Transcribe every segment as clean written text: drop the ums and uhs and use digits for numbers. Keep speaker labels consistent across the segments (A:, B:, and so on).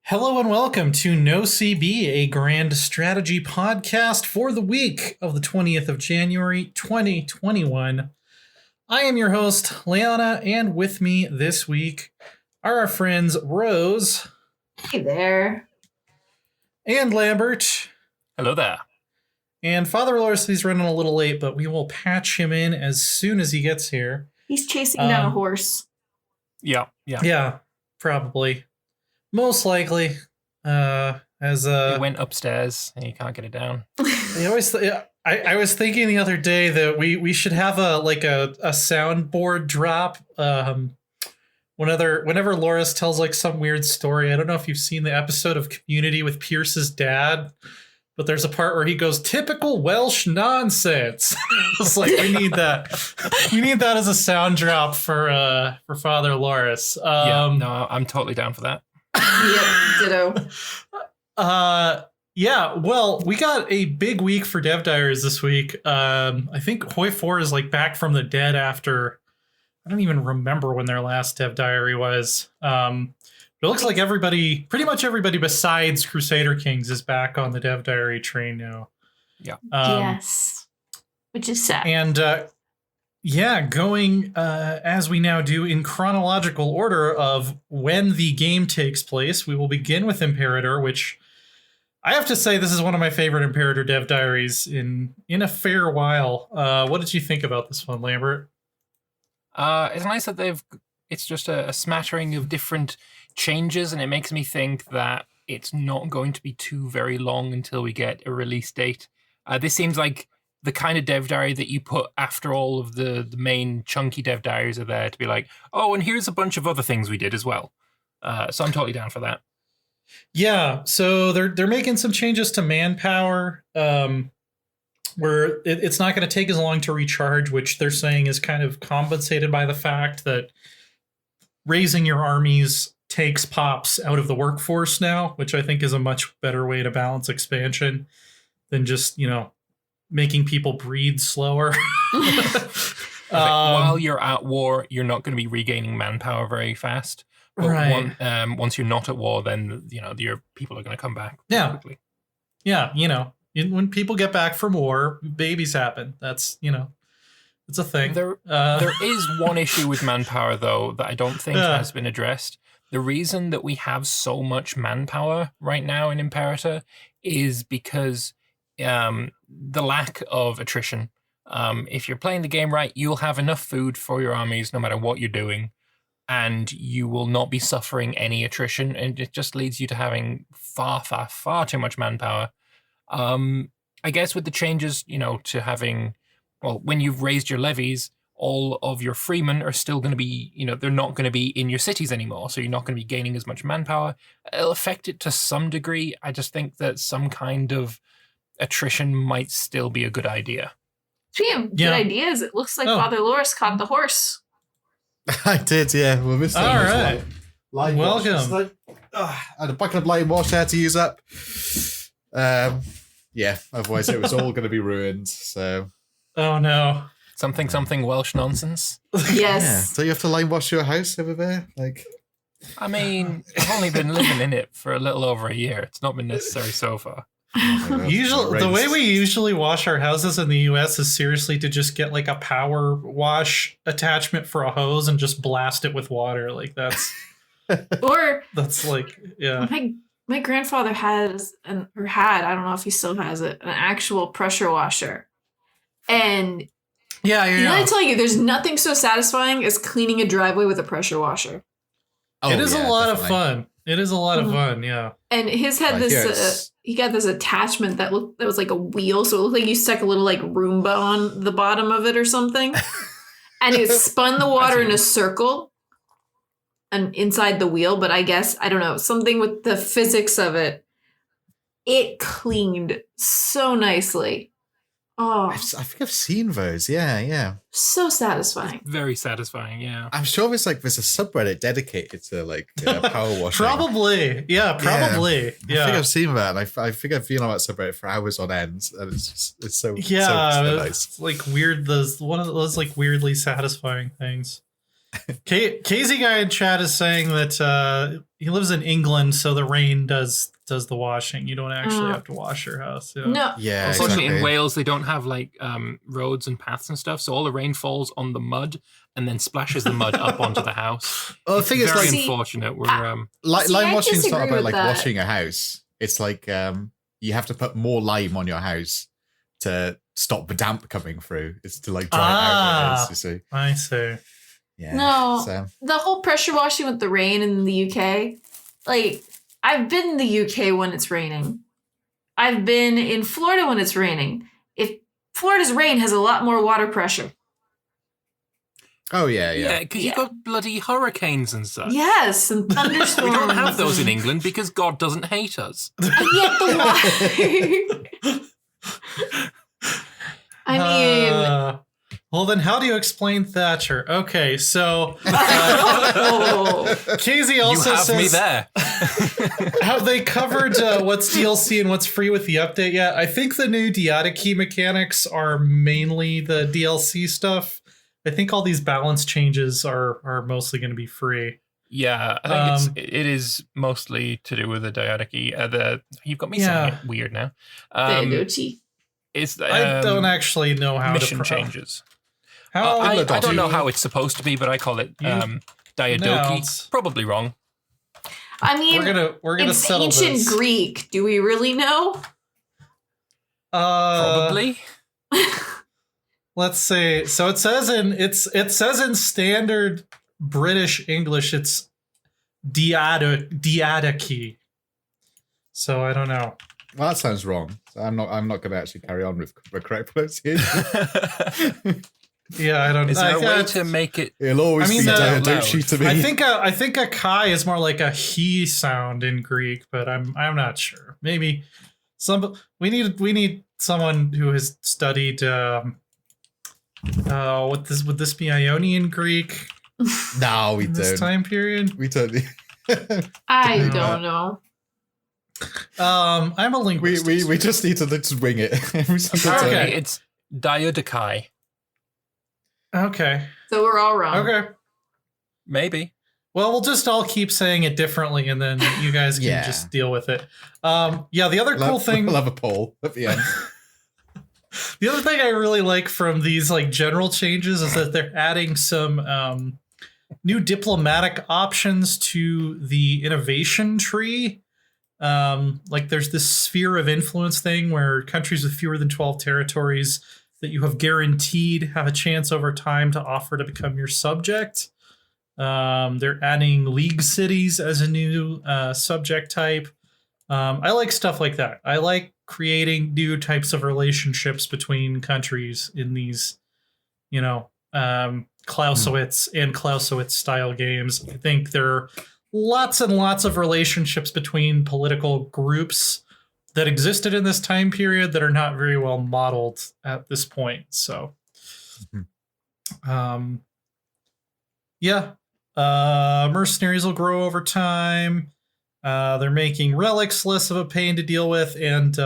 A: Hello and welcome to NoCB, a grand strategy podcast for the week of the 20th of January, 2021. I am your host, Leona, and with me this week are our friends Rose.
B: Hey there.
A: And Lambert.
C: Hello there.
A: And Father Loris, he's running a little late, but we will patch him in as soon as he gets here.
B: He's chasing down a horse.
A: Yeah, probably. Most likely, as
C: he went upstairs and you can't get it down.
A: I was thinking the other day that we should have a soundboard drop. Whenever Loris tells like some weird story. I don't know if you've seen the episode of Community with Pierce's dad, but there's a part where he goes, "Typical Welsh nonsense." It's like we need that. We need that as a sound drop for Father Loris.
C: I'm totally down for that.
B: Yep, ditto.
A: Yeah, well, we got a big week for Dev Diaries this week. I think Hoi 4 is like back from the dead after, I don't even remember when their last Dev Diary was. But it looks like pretty much everybody besides Crusader Kings is back on the Dev Diary train now.
C: Yeah.
B: Yes. Which is sad.
A: And going as we now do in chronological order of when the game takes place, we will begin with Imperator, which I have to say this is one of my favorite Imperator Dev Diaries in a fair while. What did you think about this one, Lambert?
C: It's nice that it's just a smattering of different changes, and it makes me think that it's not going to be too very long until we get a release date. This seems like the kind of dev diary that you put after all of the main chunky dev diaries are there to be like, oh, and here's a bunch of other things we did as well. So I'm totally down for that.
A: Yeah, so they're making some changes to manpower, where it's not going to take as long to recharge, which they're saying is kind of compensated by the fact that raising your armies takes pops out of the workforce now, which I think is a much better way to balance expansion than just, making people breed slower.
C: While you're at war, you're not going to be regaining manpower very fast. But
A: right.
C: Once you're not at war, then your people are going to come back quickly.
A: Yeah, when people get back from war, babies happen. That's it's a thing.
C: There is one issue with manpower though that I don't think has been addressed. The reason that we have so much manpower right now in Imperator is because the lack of attrition. If you're playing the game right, you'll have enough food for your armies no matter what you're doing, and you will not be suffering any attrition, and it just leads you to having far, far, far too much manpower. I guess with the changes, to having, when you've raised your levies, all of your freemen are still going to be, they're not going to be in your cities anymore, so you're not going to be gaining as much manpower. It'll affect it to some degree. I just think that some kind of attrition might still be a good idea.
B: Speaking of good ideas, it looks like Father Loris caught the horse.
D: I did, yeah. Well, this
A: all right. Welcome.
D: I had a bucket of line wash I had to use up. Otherwise it was all going to be ruined. So.
A: Oh no.
C: Something Welsh nonsense.
B: Yes.
D: Yeah. So you have to line wash your house over there,
C: I mean, I've only been living in it for a little over a year. It's not been necessary so far.
A: Usually, the way we usually wash our houses in the US is seriously to just get like a power wash attachment for a hose and just blast it with water. Like that's that's like, yeah.
B: My grandfather had, I don't know if he still has it, an actual pressure washer. And I tell you, there's nothing so satisfying as cleaning a driveway with a pressure washer.
A: It is a lot of fun. It is a lot of fun, yeah.
B: And his had he got this attachment that was like a wheel, so it looked like you stuck a little like Roomba on the bottom of it or something. And it spun the water in a circle and inside the wheel, but I guess, I don't know, something with the physics of it. It cleaned so nicely. Oh,
D: I think I've seen those. Yeah.
B: So sasatisfying.
C: Very satisfying, yeah.
D: I'm sure there's a subreddit dedicated to power washing.
A: Probably. Yeah.
D: I think I've seen that. And I think I've been on that subreddit for hours on end, and it's so nice.
A: It's like weird. One of those like weirdly satisfying things. Casey guy in chat is saying that he lives in England, so the rain does the washing. You don't actually have to wash your house. Yeah.
B: No.
D: Yeah,
C: Unfortunately,
D: exactly.
C: in Wales, they don't have like roads and paths and stuff, so all the rain falls on the mud and then splashes the mud up onto the house.
D: Well, the
C: It's
D: thing is,
C: very
D: like,
C: unfortunate. We're
D: lime washing is not
B: disagree
D: about
B: with
D: like
B: that.
D: washing a house. It's like you have to put more lime on your house to stop the damp coming through. It's to like dry it out. You see.
A: I see.
D: Yeah.
B: No.
D: So.
B: The whole pressure washing with the rain in the UK, like, I've been in the UK when it's raining. I've been in Florida when it's raining. If Florida's rain has a lot more water pressure.
D: Oh yeah.
C: yeah, because you've got bloody hurricanes and such.
B: Yes, and thunderstorms.
C: We don't have those in England because God doesn't hate us.
B: Yet the water. I mean,
A: well, then how do you explain Thatcher? Okay, so Casey also
C: You have
A: says
C: me there.
A: have they covered what's DLC and what's free with the update yet? I think the new Diata key mechanics are mainly the DLC stuff. I think all these balance changes are mostly going to be free.
C: Yeah, I think it is mostly to do with the diadochi. You've got me saying it weird now. It's
A: I don't actually know how
C: mission changes.
A: How
C: I don't know how it's supposed to be, but I call it diadochi.
A: No,
C: Probably wrong.
B: I mean,
A: we're gonna
B: it's
A: settle
B: ancient
A: this.
B: Greek. Do we really know?
C: Probably.
A: Let's see. So it says in standard British English it's diadochi. So I don't know.
D: Well, that sounds wrong. So I'm not going to actually carry on with the correct pronunciation.
A: Yeah, I don't.
C: Is there a way
A: I-
C: to make it?
D: It'll always be diadochi to me.
A: I think a kai is more like a he sound in Greek, but I'm not sure. Maybe we need someone who has studied. Would this be Ionian Greek?
D: No, we
A: in this
D: don't.
A: time period.
D: We don't.
B: I
A: No.
B: don't know.
A: I'm a linguist.
D: We just need to just wing it every single time.
A: Okay.
C: It's diadochi.
A: Okay.
B: So we're all wrong.
A: Okay.
C: Maybe.
A: Well, we'll just all keep saying it differently, and then you guys can
D: Yeah.
A: just deal with it. Yeah. The other cool thing.
D: We'll have a poll at the end.
A: The other thing I really like from these like general changes is that they're adding some new diplomatic options to the innovation tree. Like there's this sphere of influence thing where countries with fewer than 12 territories that you have guaranteed have a chance over time to offer to become your subject. They're adding league cities as a new subject type. I like stuff like that. I like creating new types of relationships between countries in these, Clausewitz and Clausewitz style games. I think there are lots and lots of relationships between political groups that existed in this time period that are not very well modeled at this point. So, mercenaries will grow over time. They're making relics less of a pain to deal with, and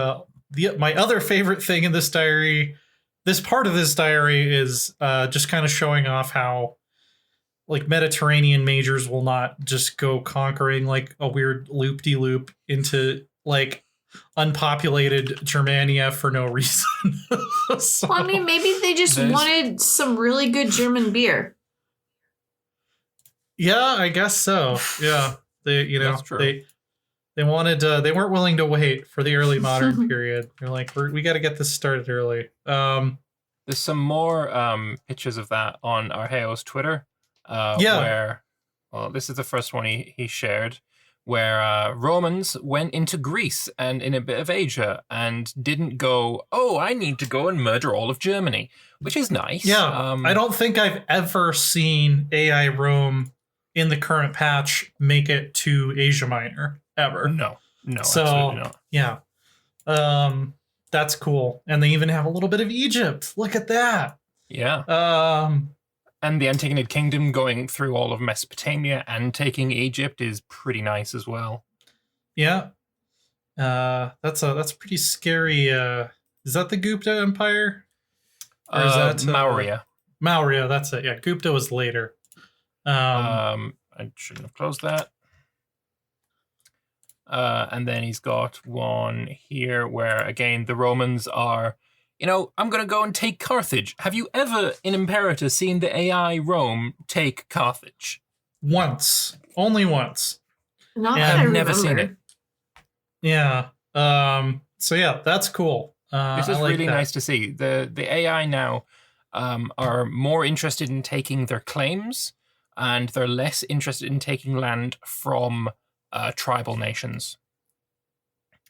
A: my other favorite thing in this diary, this part of this diary, is just kind of showing off how like Mediterranean majors will not just go conquering like a weird loop-de-loop into like unpopulated Germania for no reason. So,
B: Well, I mean, maybe they just wanted some really good German beer.
A: yeah, I guess so. Yeah,
C: That's true.
A: they wanted they weren't willing to wait for the early modern period. They're like, we got to get this started early.
C: There's some more pictures of that on Arheo's Twitter. Where, well, this is the first one he shared, where Romans went into Greece and in a bit of Asia and didn't go, oh, I need to go and murder all of Germany, which is nice.
A: Yeah, I don't think I've ever seen AI Rome in the current patch make it to Asia Minor ever.
C: No,
A: So,
C: absolutely not.
A: Yeah, that's cool. And they even have a little bit of Egypt. Look at that.
C: Yeah. And the Antigonid Kingdom going through all of Mesopotamia and taking Egypt is pretty nice as well.
A: Yeah. That's a pretty scary. Is that the Gupta Empire? Or is that
C: Maurya?
A: Maurya, that's it. Yeah, Gupta was later.
C: I shouldn't have closed that. And then he's got one here where, again, the Romans are, I'm going to go and take Carthage. Have you ever, in Imperator, seen the AI Rome take Carthage?
A: Once. Only once.
B: Not that I
C: I've never seen it.
A: Yeah. So yeah, that's cool.
C: This is really nice to see. The AI now are more interested in taking their claims, and they're less interested in taking land from tribal nations.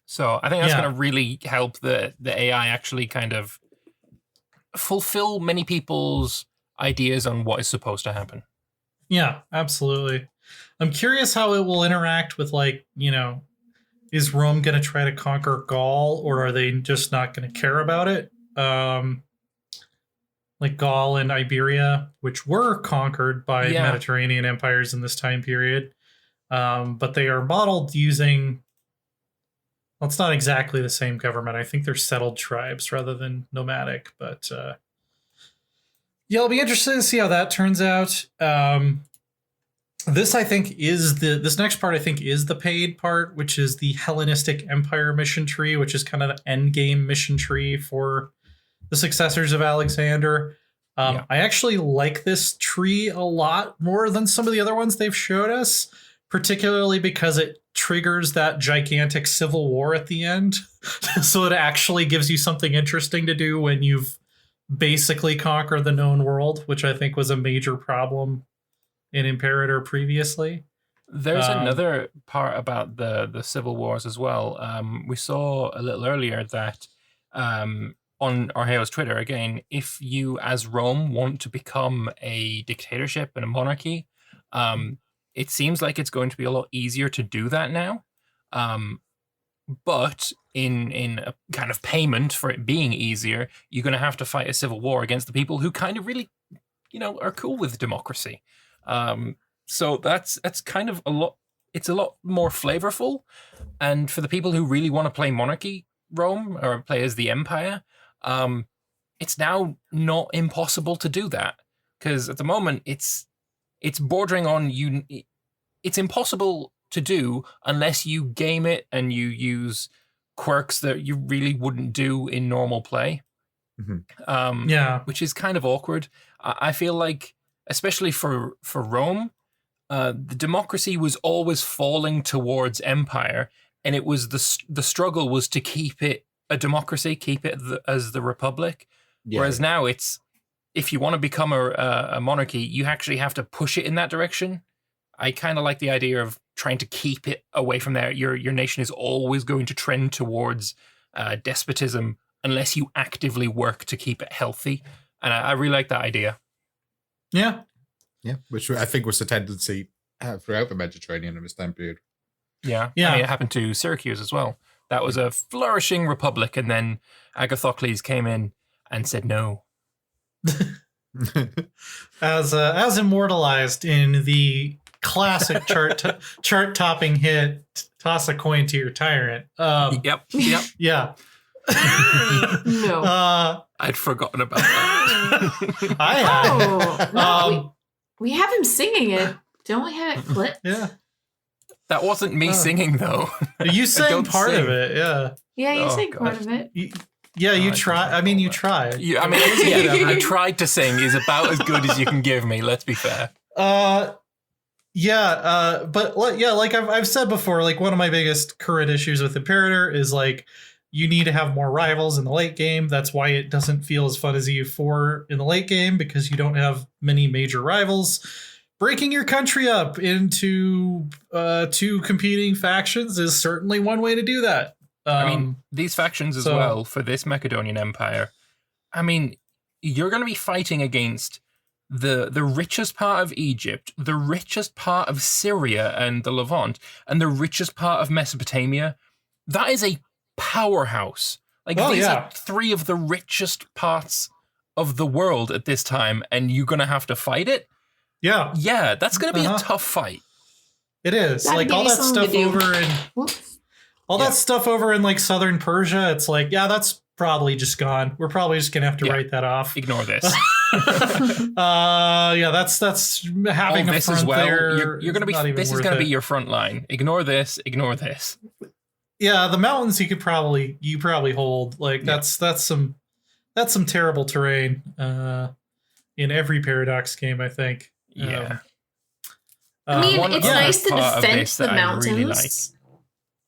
C: So I think that's going to really help the AI actually kind of fulfill many people's ideas on what is supposed to happen.
A: Yeah, absolutely. I'm curious how it will interact with, like, is Rome going to try to conquer Gaul, or are they just not going to care about it? Like Gaul and Iberia, which were conquered by Mediterranean empires in this time period. But they are modeled using, well, it's not exactly the same government. I think they're settled tribes rather than nomadic. But I'll be interested to see how that turns out. This, I think, this next part, I think, is the paid part, which is the Hellenistic Empire mission tree, which is kind of the end game mission tree for the successors of Alexander. I actually like this tree a lot more than some of the other ones they've showed us, particularly because it triggers that gigantic civil war at the end. So it actually gives you something interesting to do when you've basically conquered the known world, which I think was a major problem in Imperator previously.
C: There's another part about the civil wars as well. We saw a little earlier that on Arheo's Twitter, again, if you as Rome want to become a dictatorship and a monarchy, it seems like it's going to be a lot easier to do that now. But in a kind of payment for it being easier, you're going to have to fight a civil war against the people who kind of really, are cool with democracy. So that's kind of it's a lot more flavorful. And for the people who really want to play monarchy Rome or play as the empire, it's now not impossible to do that. Because at the moment it's bordering on it's impossible to do unless you game it and you use quirks that you really wouldn't do in normal play.
A: Mm-hmm.
C: Which is kind of awkward. I feel like, especially for Rome, the democracy was always falling towards empire, and it was the struggle was to keep it a democracy, keep it as the republic. Whereas now it's, if you want to become a monarchy, you actually have to push it in that direction. I kind of like the idea of trying to keep it away from there. Your nation is always going to trend towards despotism unless you actively work to keep it healthy. And I really like that idea.
A: Yeah,
D: which I think was the tendency throughout the Mediterranean in this time period.
C: Yeah. I mean, it happened to Syracuse as well. That was a flourishing republic, and then Agathocles came in and said no.
A: As immortalized in the classic chart topping hit, toss a coin to your tyrant.
C: Yep.
A: Yeah.
B: No.
C: I'd forgotten about that.
A: I had.
B: Oh, no, we have him singing it. Don't we have it clipped?
A: Yeah.
C: That wasn't me singing, though.
A: You sang part of it, yeah.
B: Yeah, you sang part of it.
A: You tried. I mean, you tried.
C: I tried to sing is about as good as you can give me, let's be fair.
A: But like I've said before, like one of my biggest current issues with Imperator is like you need to have more rivals in the late game. That's why it doesn't feel as fun as EU4 in the late game, because you don't have many major rivals. Breaking your country up into two competing factions is certainly one way to do that.
C: I mean, these factions as well for this Macedonian Empire. I mean, you're going to be fighting against the richest part of Egypt, the richest part of Syria and the Levant, and the richest part of Mesopotamia. That is a powerhouse. Like, these are three of the richest parts of the world at this time, and you're going to have to fight it?
A: Yeah.
C: Yeah, that's going to be a tough fight.
A: It is.
B: That'd
A: like all that stuff over in...
B: Whoops.
A: All that stuff over in like southern Persia, it's like, yeah, that's probably just gone. We're probably just gonna have to write that off.
C: Ignore this.
A: Yeah, that's having a
C: this
A: front
C: as well.
A: there.
C: You're gonna be. This is gonna be your front line. Ignore this. Ignore this.
A: Yeah, the mountains you probably hold. Like that's some terrible terrain in every Paradox game, I think.
C: Yeah.
B: I mean, it's nice to defend the mountains.
C: Really like.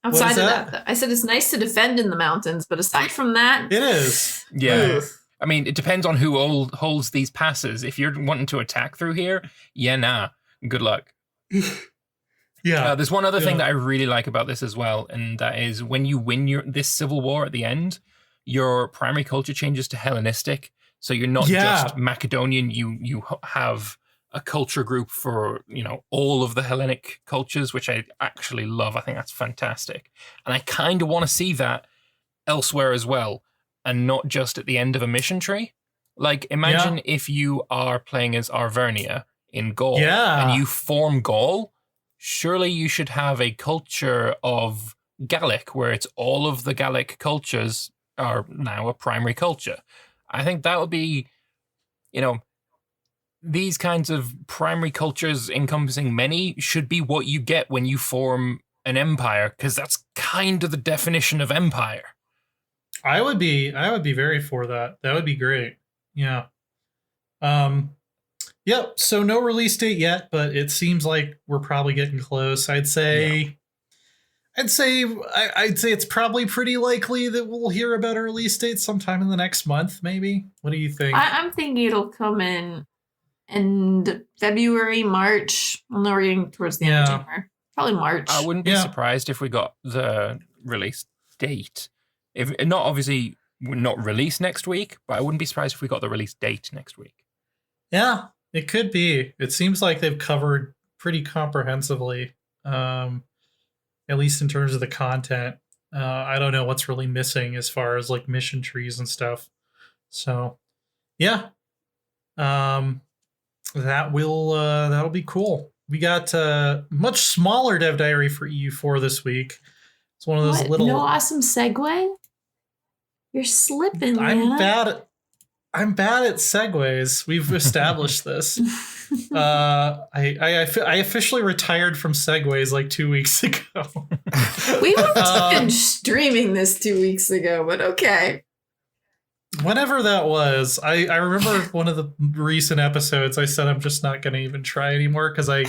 B: Outside of that, I said it's nice to defend in the mountains, but aside from that,
A: it is.
C: Yeah. I mean, it depends on who holds these passes. If you're wanting to attack through here, good luck.
A: Yeah.
C: There's one other thing that I really like about this as well, and that is when you win this civil war at the end, your primary culture changes to Hellenistic. So you're not just Macedonian. You have a culture group for, all of the Hellenic cultures, which I actually love. I think that's fantastic. And I kind of want to see that elsewhere as well, and not just at the end of a mission tree. Like, imagine if you are playing as Arvernia in Gaul and you form Gaul, surely you should have a culture of Gallic where it's all of the Gallic cultures are now a primary culture. I think that would be, these kinds of primary cultures encompassing many should be what you get when you form an empire, because that's kind of the definition of empire.
A: I would be very for that. That would be great. Yeah. Yep. So no release date yet, but it seems like we're probably getting close. I'd say it's probably pretty likely that we'll hear about a release date sometime in the next month, maybe. What do you think?
B: I'm thinking it'll come in February, March. I know we're getting towards the end of January. Probably March.
C: I wouldn't be surprised if we got the release date. If not, obviously, not release next week, but I wouldn't be surprised if we got the release date next week.
A: Yeah, it could be. It seems like they've covered pretty comprehensively, at least in terms of the content. I don't know what's really missing as far as like mission trees and stuff. So, yeah. That'll be cool. We got a much smaller dev diary for EU4 this week. It's one of those little.
B: No awesome segue. You're slipping.
A: I'm bad at segues. We've established this. I officially retired from segues like 2 weeks ago.
B: We were even streaming this 2 weeks ago, but okay.
A: Whenever that was, I remember one of the recent episodes, I said I'm just not going to even try anymore because I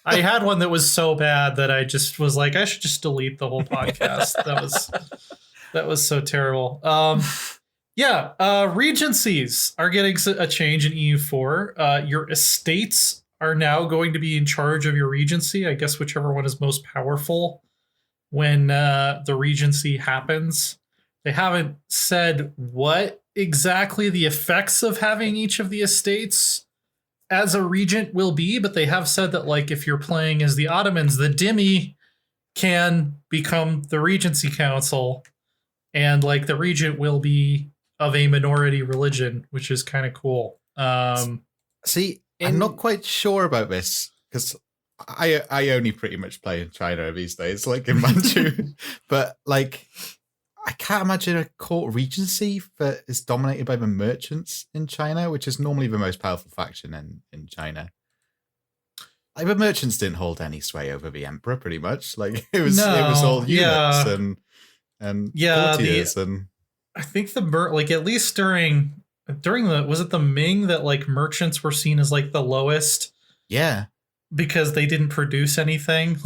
A: had one that was so bad that I just was like, I should just delete the whole podcast. That was so terrible. Regencies are getting a change in EU4. Your estates are now going to be in charge of your regency. I guess whichever one is most powerful when the regency happens. They haven't said what exactly the effects of having each of the estates as a regent will be, but they have said that, like, if you're playing as the Ottomans, the Dhimmi can become the Regency Council, and like the regent will be of a minority religion, which is kind of cool.
D: See, I'm not quite sure about this because I only pretty much play in China these days, like in Manchu, but like I can't imagine a court regency that is dominated by the merchants in China, which is normally the most powerful faction in China. Like the merchants didn't hold any sway over the emperor, pretty much. Like it was all eunuchs and courtiers and.
A: I think at least during the was it the Ming that like merchants were seen as like the lowest.
D: Yeah.
A: Because they didn't produce anything.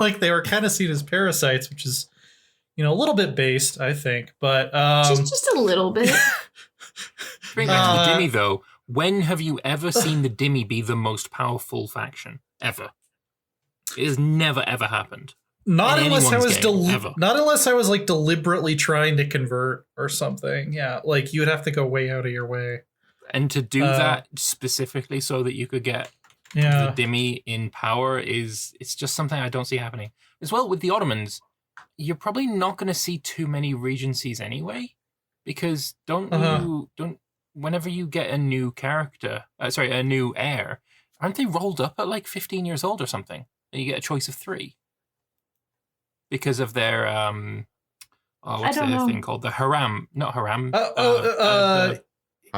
A: Like they were kind of seen as parasites, which is, a little bit based, I think. But
B: just a little bit.
C: Bring back to the Dhimmi though. When have you ever seen the Dhimmi be the most powerful faction? Ever. It has never ever happened.
A: Not unless I was like deliberately trying to convert or something. Yeah, like you would have to go way out of your way.
C: And to do that specifically so that you could get the Dhimmi in power it's just something I don't see happening. As well with the Ottomans, you're probably not going to see too many regencies anyway, because whenever you get a new character, a new heir, aren't they rolled up at like 15 years old or something? And you get a choice of 3. Because of their what's the thing called? The Haram, not Haram.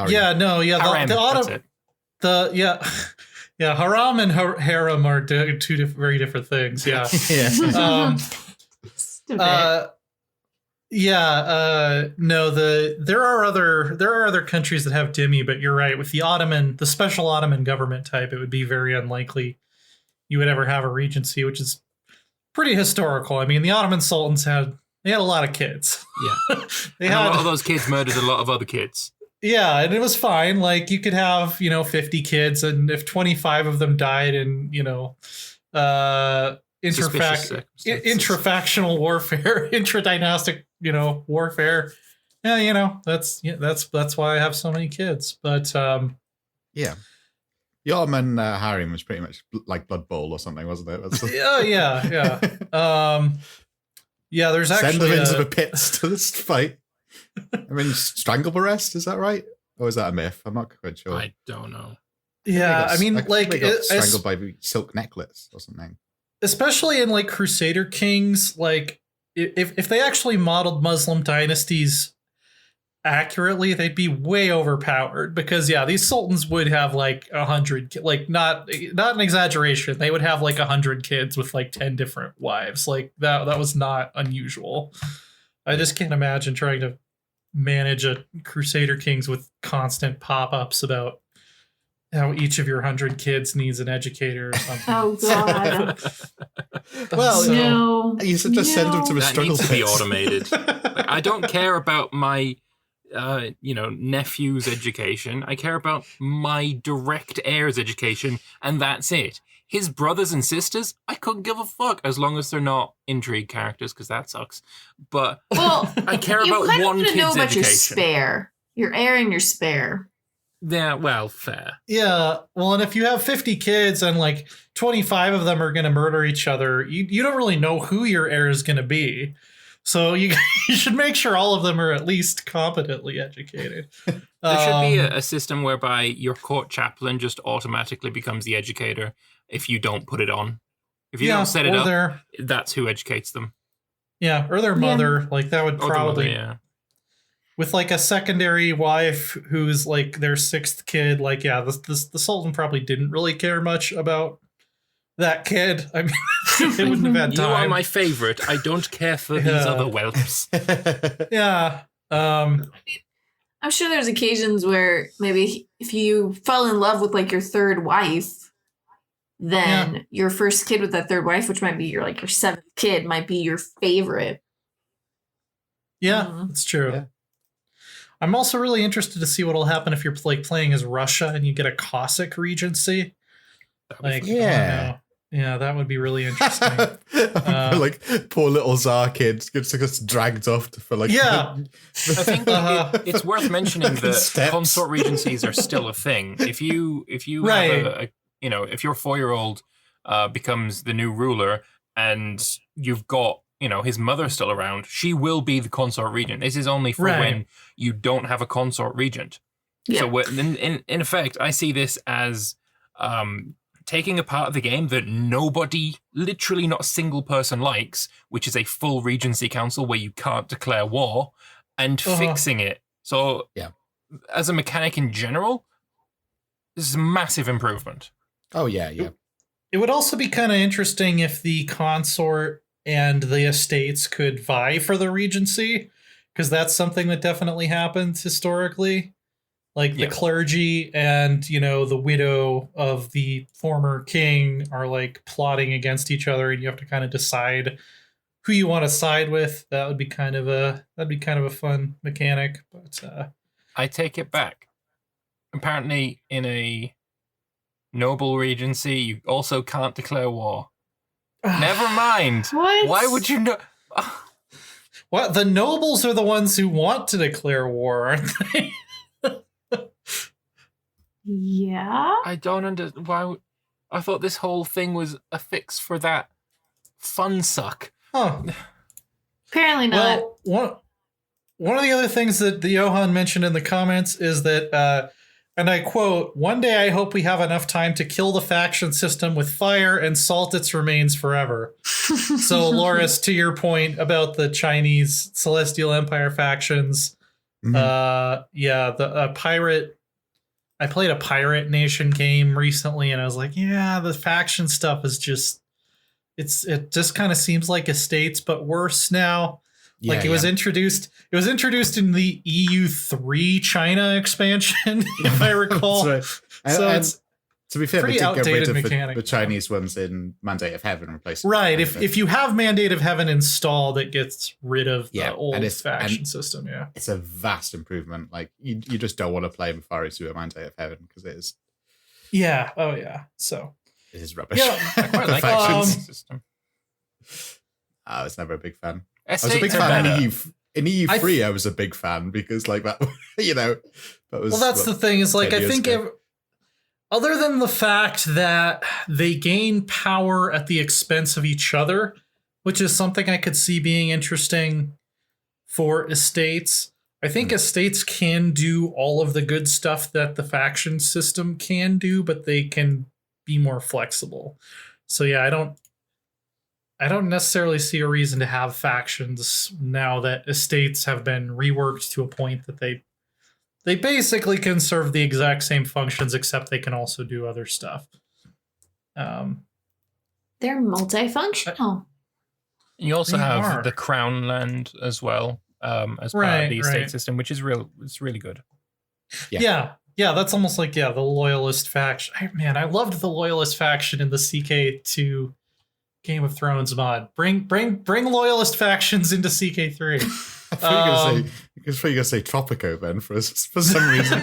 A: Yeah, no, yeah,
C: Harem,
A: the Haram and harem are two very different things. Yeah, no, there are other countries that have dhimmi, but you're right. With the special Ottoman government type, it would be very unlikely you would ever have a regency, which is pretty historical. I mean, the Ottoman sultans had a lot of kids.
C: Yeah, a lot of those kids murdered a lot of other kids.
A: Yeah, and it was fine. Like, you could have 50 kids, and if 25 of them died in intrafactional warfare, intradynastic warfare, that's why I have so many kids. But
D: yeah. The Ottoman harem was pretty much like Blood Bowl or something, wasn't it?
A: Yeah. There's actually
D: send them into the pits to this fight. I mean, strangle arrest, is that right? Or is that a myth? I'm not quite sure.
C: I don't know.
A: Yeah,
D: they got strangled by the silk necklace or something.
A: Especially in like Crusader Kings, like if they actually modeled Muslim dynasties accurately, they'd be way overpowered, because these sultans would have like 100, like not an exaggeration, they would have like 100 kids with like 10 different wives. Like that was not unusual. I just can't imagine trying to manage a Crusader Kings with constant pop-ups about how each of your 100 kids needs an educator or something.
B: Oh God.
D: Well, you should just send them to the struggle
C: needs to be automated. Like, I don't care about my nephew's education. I care about my direct heir's education, and that's it. His brothers and sisters, I couldn't give a fuck, as long as they're not intrigue characters, because that sucks. But I care about one kid's
B: know about
C: education.
B: Your spare, your heir and your spare.
C: Yeah, well, fair.
A: Yeah, well, and if you have 50 kids and like 25 of them are going to murder each other, you don't really know who your heir is going to be. So you should make sure all of them are at least competently educated.
C: There should be a system whereby your court chaplain just automatically becomes the educator if you don't put it on. If you don't set it up, that's who educates them. Yeah,
A: or their mother. Like that would probably... With like a secondary wife who's like their sixth kid, like, the Sultan probably didn't really care much about that kid. I mean, they wouldn't have had time.
C: You are my favorite. I don't care for these other whelps.
A: Yeah.
B: I'm sure there's occasions where maybe if you fell in love with like your third wife, then your first kid with that third wife, which might be your seventh kid, might be your favorite.
A: Yeah, that's true. Yeah. I'm also really interested to see what will happen if you're like playing as Russia and you get a Cossack regency. Like, yeah, that would be really interesting.
D: Like poor little Tsar kids gets dragged off for like.
C: Yeah, I think it's worth mentioning that consort regencies are still a thing. If you have if your 4-year-old becomes the new ruler and you've got his mother still around, she will be the consort regent. This is only for when you don't have a consort regent. Yeah. So in effect, I see this as taking a part of the game that nobody, literally not a single person likes, which is a full regency council where you can't declare war, and fixing it. So as a mechanic in general, this is a massive improvement.
D: Oh, yeah.
A: It would also be kind of interesting if the consort and the estates could vie for the regency, because that's something that definitely happens historically. Like the clergy and, the widow of the former king are like plotting against each other, and you have to kind of decide who you want to side with. That'd be kind of a fun mechanic. But
C: I take it back. Apparently, in a noble regency, you also can't declare war. Never mind.
B: What?
C: Why would you know?
A: What? The nobles are the ones who want to declare war, aren't they?
B: Yeah.
C: I don't understand why. I thought this whole thing was a fix for that fun suck.
A: Huh.
B: Apparently not.
A: Well, one of the other things that the Johan mentioned in the comments is that and I quote, "One day I hope we have enough time to kill the faction system with fire and salt its remains forever." So, Loris, to your point about the Chinese Celestial Empire factions, the pirate. I played a Pirate Nation game recently, and I was like, yeah, the faction stuff is just, it just kind of seems like Estates, but worse now. Like it was introduced in the EU3 China expansion, if I recall.
D: Right.
A: So
D: it's to be fair, they
A: pretty
D: did get rid
A: outdated
D: of
A: mechanic.
D: the Chinese ones in Mandate of Heaven replacing.
A: Right. If you have Mandate of Heaven installed, it gets rid of the old faction system. Yeah.
D: It's a vast improvement. Like you just don't want to play Mafari to a Mandate of Heaven because it is.
A: Yeah. Oh yeah. So
D: it is rubbish.
A: Yeah.
C: I quite like the system.
D: I was never a big fan.
C: Estates
D: I was a big fan in EU3. I was a big fan because like that, that was.
A: Well, that's the thing is like, I think other than the fact that they gain power at the expense of each other, which is something I could see being interesting for Estates. I think Estates can do all of the good stuff that the faction system can do, but they can be more flexible. So yeah, I don't necessarily see a reason to have factions now that Estates have been reworked to a point that they basically can serve the exact same functions, except they can also do other stuff.
B: They're multifunctional.
C: You also have the Crown Land as well, as part of the estate system, which is it's really good.
A: Yeah, that's almost like the Loyalist faction. I loved the Loyalist faction in the CK2 Game of Thrones mod. Bring Loyalist factions into CK3.
D: I thought you were going to say Tropico, Ben, for some reason.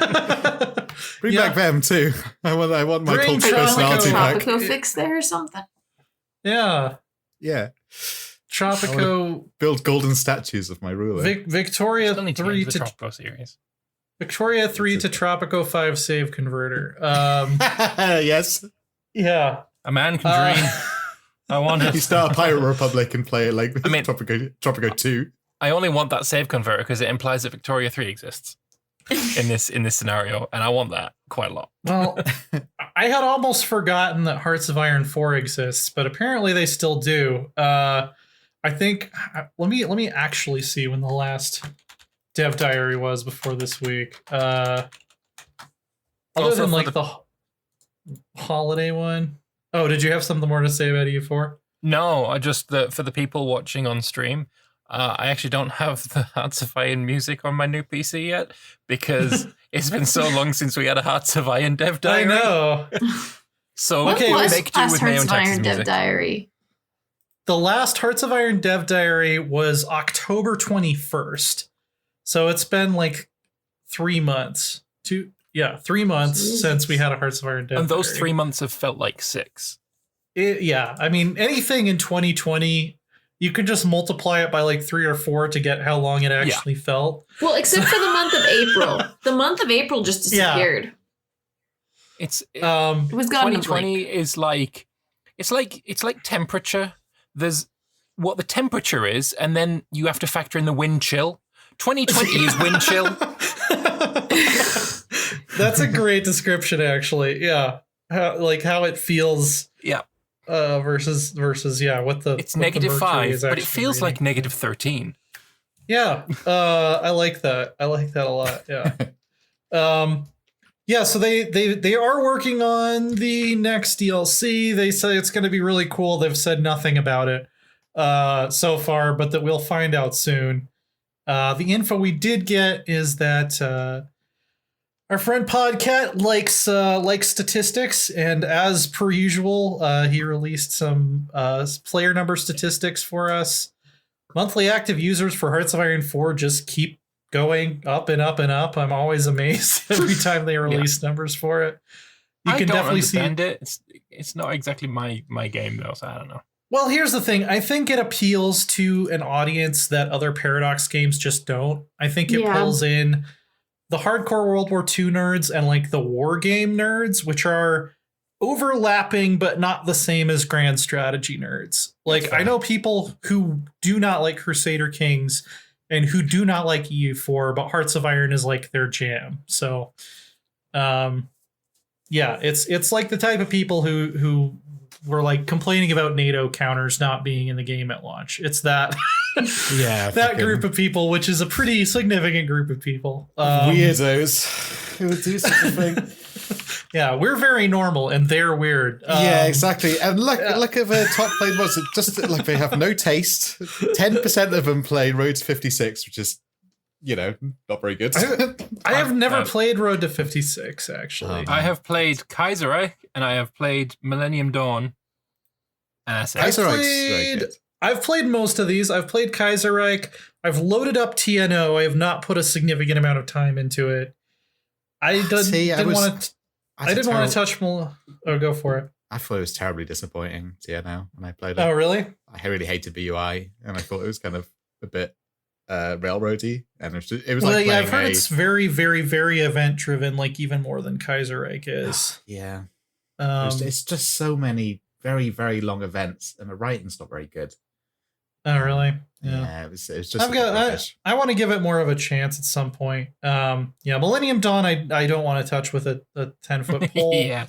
D: Bring back them too. I want my cult personality back.
B: Tropico fix there or something.
A: Yeah.
D: Tropico. Build golden statues of my ruler.
A: Victoria 3 to
C: Tropico series.
A: Victoria 3 to Tropico 5 save converter.
D: Yes.
A: Yeah.
C: A man can dream. I want to.
D: You start a Pirate Republic and play it like Tropico 2.
C: I only want that save converter because it implies that Victoria 3 exists in this scenario, and I want that quite a lot.
A: Well, I had almost forgotten that Hearts of Iron 4 exists, but apparently they still do. I think let me actually see when the last dev diary was before this week. Other than like the holiday one. Oh, did you have something more to say about EU4?
C: No, I just for the people watching on stream. I actually don't have the Hearts of Iron music on my new PC yet because it's been so long since we had a Hearts of Iron dev diary.
A: I know.
C: So
B: what was
C: make do with
B: Hearts of Iron
C: music.
B: dev diary?
A: The last Hearts of Iron dev diary was October 21st. So it's been like 3 months. 3 months since we had a Hearts of Iron dev diary.
C: And those 3 months have felt like 6.
A: I mean, anything in 2020... You could just multiply it by like 3 or 4 to get how long it actually felt.
B: Well, except for the month of April. The month of April just disappeared.
C: It
B: was gone.
C: 2020 is like it's like temperature. There's what the temperature is, and then you have to factor in the wind chill. 2020 is wind chill.
A: That's a great description, actually. Yeah, how it feels.
C: Yeah.
A: Versus what the
C: it's -5, but it feels like -13.
A: Yeah, I like that. I like that a lot. Yeah. So they are working on the next DLC. They say it's going to be really cool. They've said nothing about it so far, but that we'll find out soon. The info we did get is that our friend Podcat likes statistics, and as per usual, he released some player number statistics for us. Monthly active users for Hearts of Iron 4 just keep going up and up and up. I'm always amazed every time they release numbers for it.
C: I can definitely understand it. It's not exactly my game though, so I don't know.
A: Well, here's the thing. I think it appeals to an audience that other Paradox games just don't. I think it pulls in the hardcore World War II nerds and like the war game nerds, which are overlapping but not the same as grand strategy nerds. Like I know people who do not like Crusader Kings and who do not like EU4, but Hearts of Iron is like their jam. So Yeah, it's like the type of people who were like complaining about NATO counters not being in the game at launch. It's that that group of people, which is a pretty significant group of people.
D: Weirdos who would do such a thing.
A: Yeah, we're very normal and they're weird.
D: Yeah, exactly. And look at the top played mods. Just like they have no taste. 10% of them play Road to 56, which is, not very good.
A: I have never played Road to 56, actually.
C: I have played Kaiserreich and I have played Millennium Dawn. And that's it.
D: Kaiserreich's very good.
A: I've played most of these. I've played Kaiserreich. I've loaded up TNO. I have not put a significant amount of time into it. I didn't want to touch. Oh, go for it.
D: I thought it was terribly disappointing, TNO, when I played it.
A: Oh, really?
D: I really hated the UI, and I thought it was kind of a bit railroady, and it was like
A: I've heard it's very, very, very event driven, like even more than Kaiserreich is.
D: Yeah, it's just so many very, very long events, and the writing's not very good.
A: Oh, really?
D: Yeah, it was just.
A: I want to give it more of a chance at some point. Millennium Dawn, I don't want to touch with a 10-foot pole.
C: Yeah.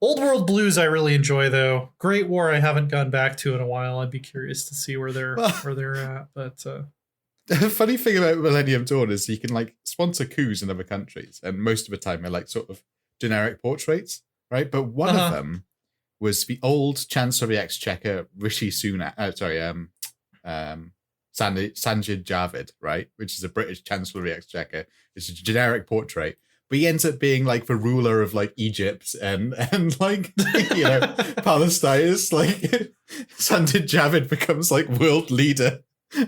A: Old World Blues I really enjoy though. Great War I haven't gone back to in a while. I'd be curious to see where they're at. But
D: the funny thing about Millennium Dawn is you can like sponsor coups in other countries, and most of the time they're like sort of generic portraits, right? But one of them was the old Chancellor of the Exchequer, Rishi Sunak. Sanjid Javid, right? Which is a British Chancellor of the Exchequer. It's a generic portrait. But he ends up being like the ruler of like Egypt and like Palestine. Is like Sanjid Javid becomes like world leader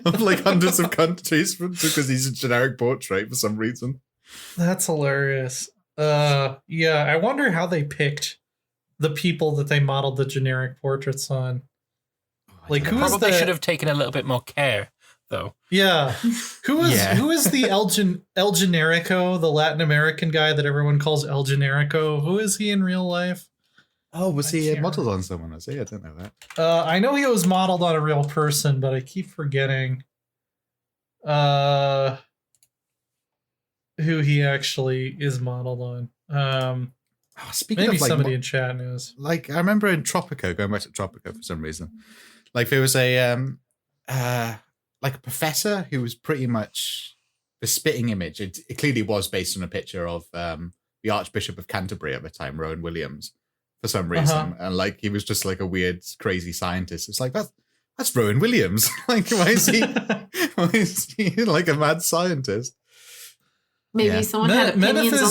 D: of like hundreds of countries because he's a generic portrait for some reason.
A: That's hilarious. I wonder how they picked the people that they modeled the generic portraits on. Like who
C: probably should have taken a little bit more care. Though.
A: Yeah. Who is the El Generico, the Latin American guy that everyone calls El Generico? Who is he in real life?
D: Oh, was he modeled on someone? I don't know that.
A: I know he was modeled on a real person, but I keep forgetting who he actually is modeled on.
D: Speaking
A: maybe
D: of like,
A: somebody in chat knows.
D: Like I remember in Tropico, going back to Tropico for some reason, like there was a like a professor who was pretty much the spitting image. It clearly was based on a picture of the Archbishop of Canterbury at the time, Rowan Williams, for some reason. And like he was just like a weird, crazy scientist. It's like that's Rowan Williams. Like why is he like a mad scientist?
B: Maybe someone had opinions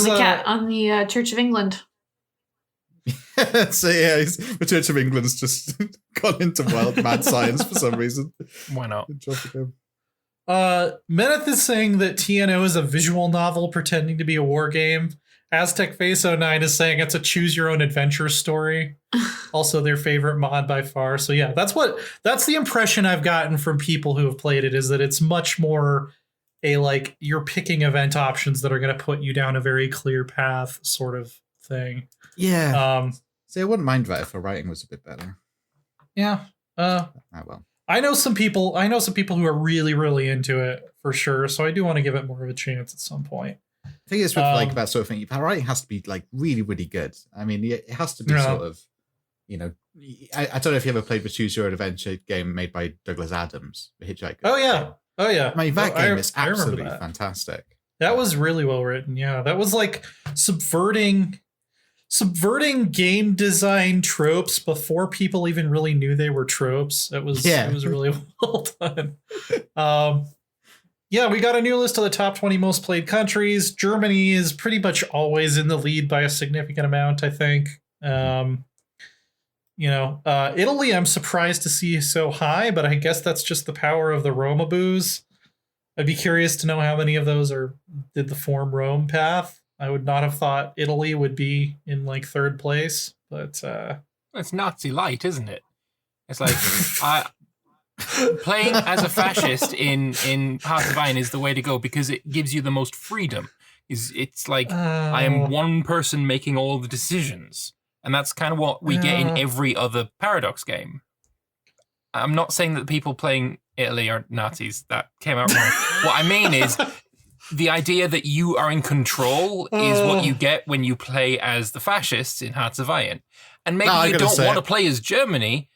B: on the Church of England.
D: So the Church of England's just gone into wild mad science for some reason.
C: Why not?
A: Meneth is saying that TNO is a visual novel pretending to be a war game. Aztec Face 09 is saying it's a choose your own adventure story. Also their favorite mod by far. So yeah, that's the impression I've gotten from people who have played it, is that it's much more a like you're picking event options that are going to put you down a very clear path sort of thing.
D: Yeah. See, I wouldn't mind that if the writing was a bit better.
A: Yeah.
D: Well.
A: I know some people who are really, really into it for sure. So I do want to give it more of a chance at some point.
D: I think it's with like that sort of thing. The writing has to be like really, really good. I mean, it has to be sort of, I don't know if you ever played the Choose Your Own Adventure game made by Douglas Adams, the Hitchhiker.
A: Oh yeah.
D: I mean, that game is absolutely fantastic.
A: That was really well written. Yeah. That was like subverting game design tropes before people even really knew they were tropes. It was really well done. We got a new list of the top 20 most played countries. Germany is pretty much always in the lead by a significant amount, I think. Italy, I'm surprised to see so high, but I guess that's just the power of the Roma booze. I'd be curious to know how many of those did the form Rome path. I would not have thought Italy would be in like third place, but
C: it's Nazi light, isn't it? It's like playing as a fascist in Hearts of Iron is the way to go because it gives you the most freedom. It's like I am one person making all the decisions, and that's kind of what we get in every other Paradox game. I'm not saying that the people playing Italy are Nazis. That came out wrong. What I mean is, the idea that you are in control is what you get when you play as the fascists in Hearts of Iron. And maybe you don't want to play as Germany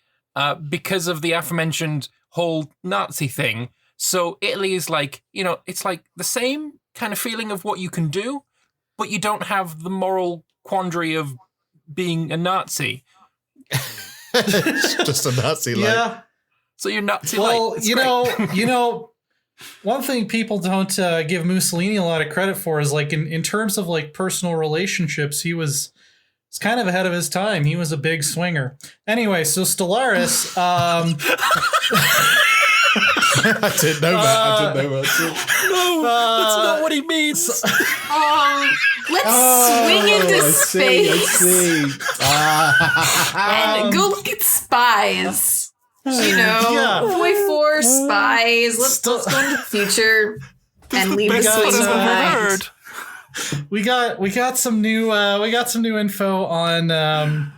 C: because of the aforementioned whole Nazi thing. So Italy is like, it's like the same kind of feeling of what you can do, but you don't have the moral quandary of being a Nazi.
D: It's just a Nazi life. Yeah.
C: So you're Nazi
A: Well, one thing people don't give Mussolini a lot of credit for is like in terms of like personal relationships, he was kind of ahead of his time. He was a big swinger. Anyway, so Stellaris.
D: I didn't know that.
C: No, that's not what he means.
B: Let's swing into space. And go look at spies. Boy 4 spies. Let's go into the future and leave the swings behind.
A: We got some new info on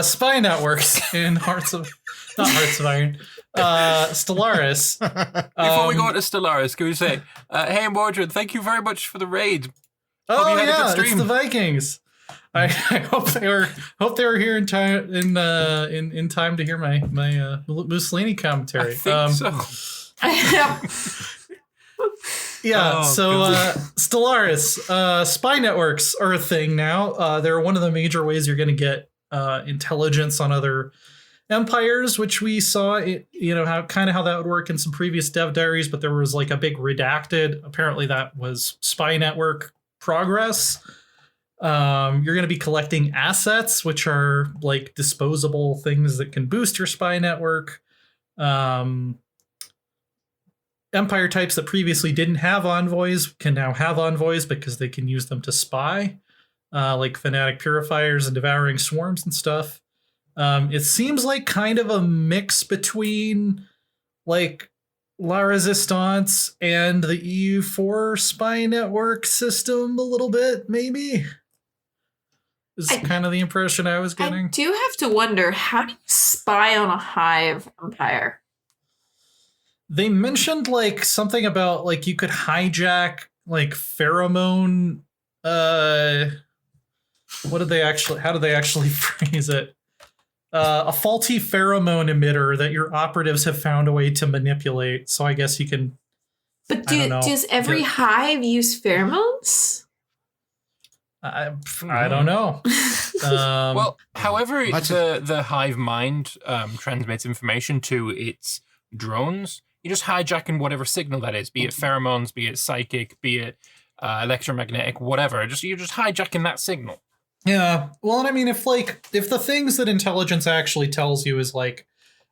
A: spy networks in not Hearts of Iron. Stellaris.
C: Before we go into Stellaris, can we say, hey Mordred, thank you very much for the raid.
A: Oh yeah, it's the Vikings. I hope they were here in time in time to hear my Mussolini commentary.
C: I think so.
A: Yeah, Stellaris, spy networks are a thing now. They're one of the major ways you're going to get intelligence on other empires, which we saw, how that would work in some previous dev diaries, but there was like a big redacted. Apparently, that was spy network progress. You're going to be collecting assets, which are like disposable things that can boost your spy network. Empire types that previously didn't have envoys can now have envoys because they can use them to spy, like fanatic purifiers and devouring swarms and stuff. It seems like kind of a mix between like La Resistance and the EU4 spy network system a little bit, maybe. Is kind of the impression I was getting.
B: I do have to wonder, how do you spy on a hive empire?
A: They mentioned like something about like you could hijack like pheromone. How did they actually phrase it? A faulty pheromone emitter that your operatives have found a way to manipulate. So I guess you can.
B: But does every hive use pheromones?
A: I don't know.
C: Well, however the hive mind transmits information to its drones, you're just hijacking whatever signal that is, be it pheromones, be it psychic, be it electromagnetic, whatever. You're just hijacking that signal.
A: Yeah. Well, and I mean, if the things that intelligence actually tells you is like,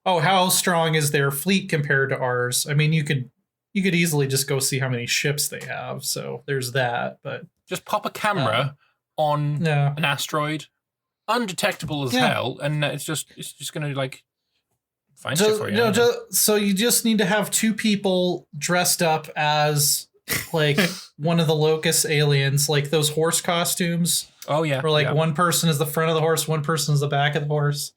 A: oh, how strong is their fleet compared to ours? I mean, you could easily just go see how many ships they have. So there's that. But
C: just pop a camera on an asteroid, undetectable as hell, and it's just gonna like find shit for you.
A: So you just need to have two people dressed up as like one of the Locust aliens, like those horse costumes.
C: Oh yeah.
A: Where one person is the front of the horse, one person is the back of the horse.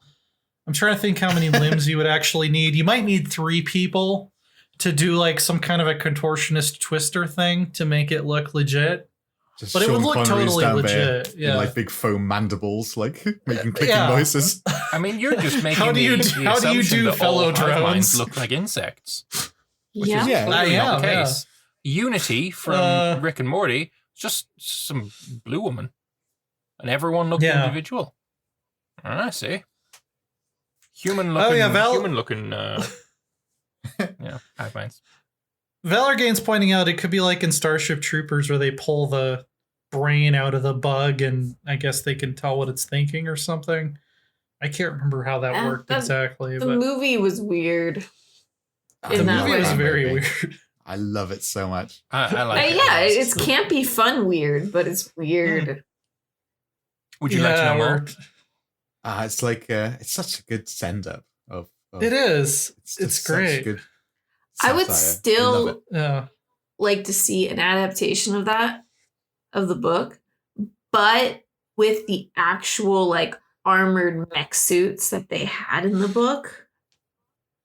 A: I'm trying to think how many limbs you would actually need. You might need 3 people to do like some kind of a contortionist twister thing to make it look legit. But it would look totally legit. Yeah.
D: Like big foam mandibles, like making clicking noises.
C: I mean, you're just making
A: how do you do fellow drones
C: look like insects? Which
B: is
C: clearly not the case. Unity from Rick and Morty, just some blue woman. And everyone looked individual. I see. Human looking. Human looking. Hive minds.
A: Valargain's pointing out it could be like in Starship Troopers where they pull the brain out of the bug and I guess they can tell what it's thinking or something. I can't remember how that worked exactly.
B: The movie was weird.
A: The movie was very weird.
D: I love it so much.
C: I like it.
B: Yeah, it's campy fun weird, but it's weird.
C: Would you like to know more?
D: It's like it's such a good send up of
A: it is. It's great.
D: Good
B: I would still like to see an adaptation of the book, but with the actual like armored mech suits that they had in the book.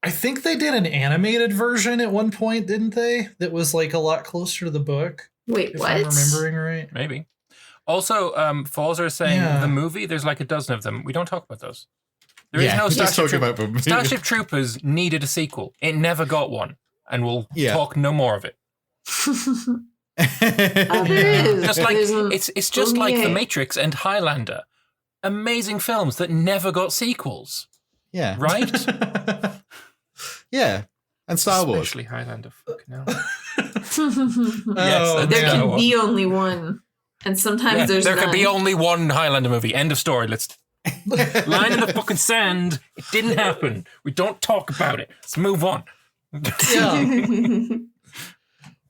A: I think they did an animated version at one point, didn't they? That was like a lot closer to the book.
B: Wait,
A: if
B: what?
A: I'm remembering right.
C: Maybe. Also, Falls are saying the movie, there's like a dozen of them. We don't talk about those. There is no Starship Troopers needed a sequel. It never got one. And we'll talk no more of it.
B: There is.
C: Just like it's just like The Matrix and Highlander. Amazing films that never got sequels.
D: Yeah.
C: Right?
D: Yeah. And Star Wars.
C: Especially Highlander. Fucking hell.
B: Yes, there can be only one. And sometimes there's
C: there
B: none.
C: could be only one Highlander movie. End of story. Let's line in the fucking sand. It didn't happen. We don't talk about it. Let's move on.
A: Yeah.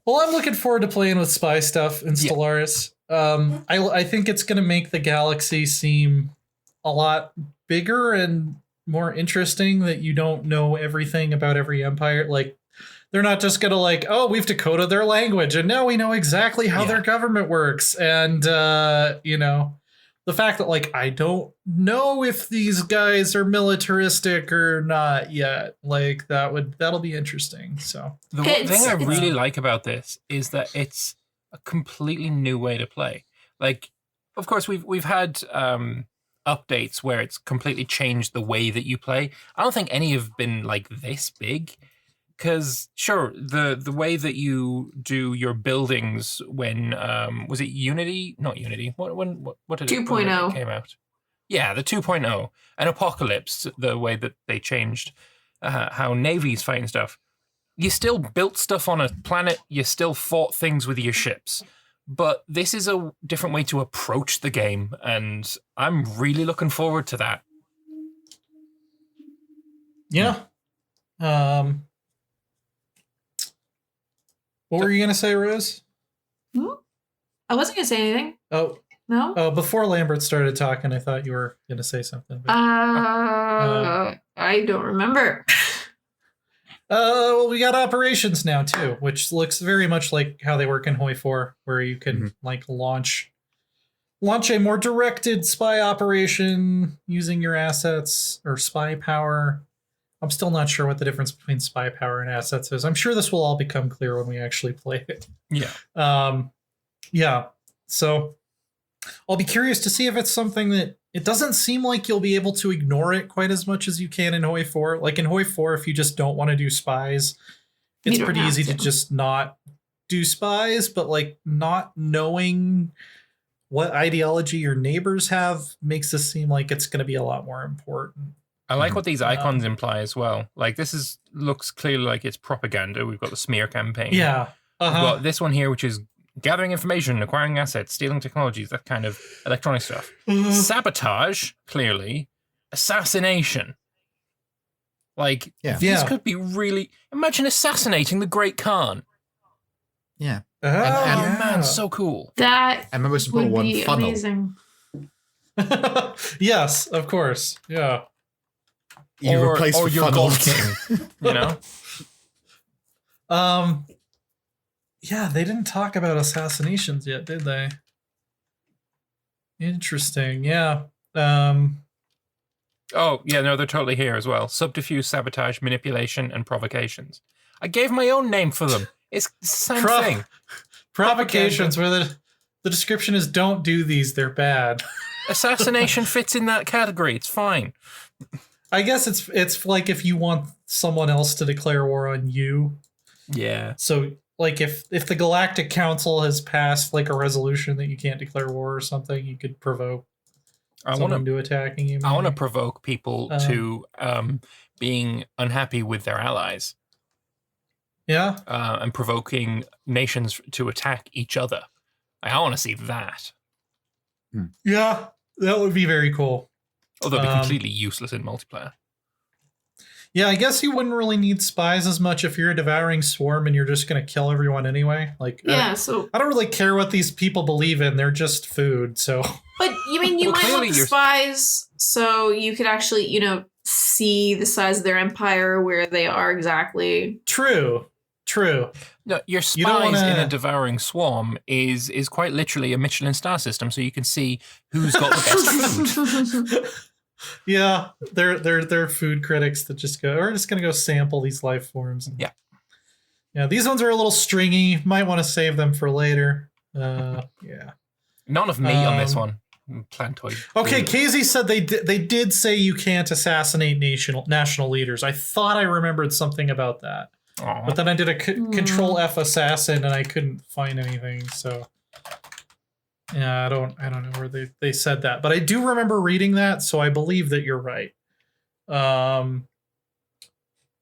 A: Well, I'm looking forward to playing with spy stuff in Stellaris. I think it's going to make the galaxy seem a lot bigger and more interesting, that you don't know everything about every empire. Like, they're not just going to like, oh, we've decoded their language and now we know exactly how their government works. And, you know, the fact that like, I don't know if these guys are militaristic or not yet, like that'll be interesting. So
C: the one thing I really like about this is that it's a completely new way to play. Like, of course, we've had updates where it's completely changed the way that you play. I don't think any have been like this big. Because sure, the way that you do your buildings when was it Unity? Not Unity. What did
B: 2.0
C: came out? Yeah, the 2.0 and Apocalypse. The way that they changed how navies fight and stuff. You still built stuff on a planet. You still fought things with your ships. But this is a different way to approach the game, and I'm really looking forward to that.
A: Yeah. What were you going to say, Rose?
B: I wasn't going to say anything.
A: Oh.
B: No?
A: Oh, before Lambert started talking, I thought you were going to say something. But,
B: I don't remember.
A: Well, we got operations now, too, which looks very much like how they work in Hoi 4, where you can, like, launch a more directed spy operation using your assets or spy power. I'm still not sure what the difference between spy power and assets is. I'm sure this will all become clear when we actually play it.
C: Yeah.
A: Yeah. So I'll be curious to see if it's something that it doesn't seem like you'll be able to ignore it quite as much as you can in Hoi 4. Like in Hoi 4, if you just don't want to do spies, it's pretty easy to just not do spies, but like not knowing what ideology your neighbors have makes this seem like it's going to be a lot more important.
C: I like what these icons imply as well. Like this looks clearly like it's propaganda. We've got the smear campaign.
A: Yeah.
C: We've got this one here, which is gathering information, acquiring assets, stealing technologies, that kind of electronic stuff. Sabotage, clearly. Assassination. Like, this could be really... Imagine assassinating the Great Khan.
D: Yeah.
C: Man, so cool.
B: That
D: and my most important
B: would be
D: one, funnel.
B: Amazing.
A: Yes, of course. Yeah.
C: Or your golf king, you know?
A: Yeah, they didn't talk about assassinations yet, did they? Interesting, yeah.
C: Oh, yeah, no, they're totally here as well. Subterfuge, sabotage, manipulation, and provocations. I gave my own name for them. It's the same thing.
A: Provocations, where the description is don't do these, they're bad.
C: Assassination fits in that category. It's fine.
A: I guess it's like if you want someone else to declare war on you.
C: Yeah.
A: So like if the Galactic Council has passed like a resolution that you can't declare war or something, you could provoke someone to attacking you. Maybe.
C: I want to provoke people to being unhappy with their allies.
A: Yeah.
C: And provoking nations to attack each other. I want to see that.
A: Yeah, that would be very cool.
C: Although it'd be completely useless in multiplayer.
A: Yeah, I guess you wouldn't really need spies as much if you're a devouring swarm and you're just going to kill everyone anyway. Like,
B: yeah,
A: I don't really care what these people believe in. They're just food, so...
B: But, you mean, you might want the spies so you could actually, you know, see the size of their empire, where they are exactly.
A: True.
C: No, your spies in a devouring swarm is quite literally a Michelin star system, so you can see who's got the best food.
A: Yeah, they're food critics that just go, we're just gonna go sample these life forms.
C: Yeah.
A: Yeah, these ones are a little stringy. Might want to save them for later. Yeah.
C: Not enough meat on this one. Plantoid.
A: Okay, KZ said they did say you can't assassinate national leaders. I thought I remembered something about that.
C: Aww.
A: But then I did a Control F assassin and I couldn't find anything. So yeah, I don't know where they said that, but I do remember reading that, so I believe that you're right.